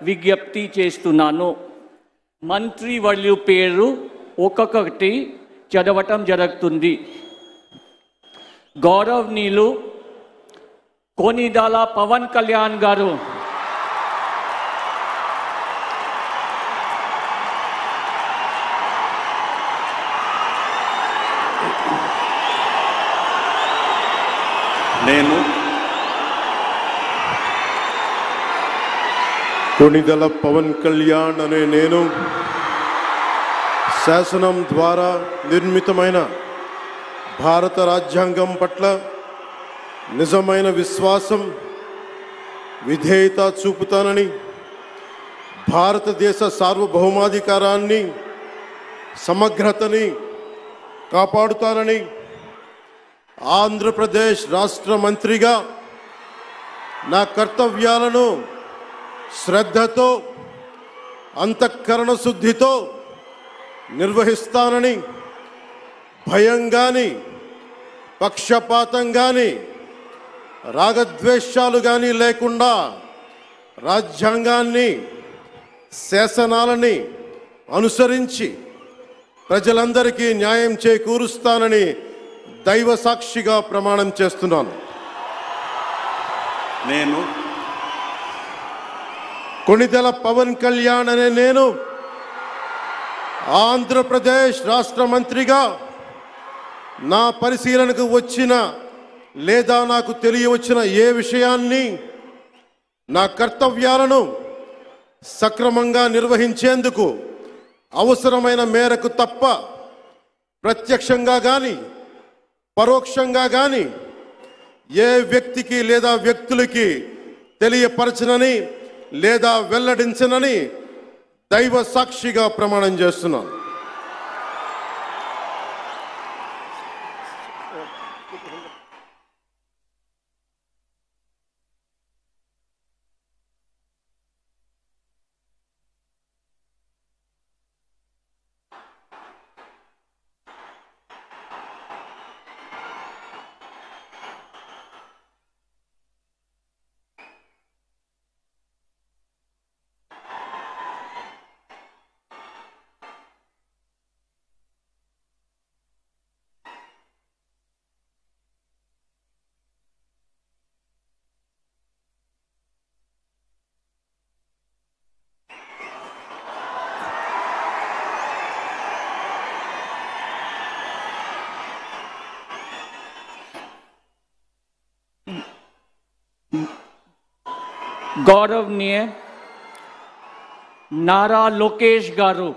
విజ్ఞప్తి చేస్తున్నాను. మంత్రి వర్యుల పేరు ఒక్కొక్కటి చదవటం జరుగుతుంది. గౌరవనీయులు కొనిదెల పవన్ కళ్యాణ్ గారు, నేను కొనిదెల పవన్ కళ్యాణ్ అనే నేను శాసనం ద్వారా నిర్మితమైన భారత రాజ్యాంగం పట్ల నిజమైన విశ్వాసం, విధేయత చూపుతానని, భారతదేశ సార్వభౌమాధికారాన్ని, సమగ్రతని కాపాడుతానని, ఆంధ్రప్రదేశ్ రాష్ట్ర మంత్రిగా నా కర్తవ్యాలను శ్రద్ధతో, అంతఃకరణ శుద్ధితో నిర్వహిస్తానని, భయం కానీ, పక్షపాతం కానీ, రాగద్వేషాలు కానీ లేకుండా రాజ్యాంగాన్ని, శాసనాలని అనుసరించి ప్రజలందరికీ న్యాయం చేకూరుస్తానని దైవ సాక్షిగా ప్రమాణం చేస్తున్నాను. నేను కొనిదెల పవన్ కళ్యాణ్ అనే నేను ఆంధ్రప్రదేశ్ రాష్ట్ర మంత్రిగా నా పరిశీలనకు వచ్చిన లేదా నాకు తెలియవచ్చిన ఏ విషయాన్ని, నా కర్తవ్యాలను సక్రమంగా నిర్వహించేందుకు అవసరమైన మేరకు తప్ప ప్రత్యక్షంగా కానీ పరోక్షంగా కానీ ఏ వ్యక్తికి లేదా వ్యక్తులకి తెలియపరచనని లేదా వెల్లడించనని దైవ సాక్షిగా ప్రమాణం చేస్తున్నాను. गौरवनीय नारा लोकेश गारू,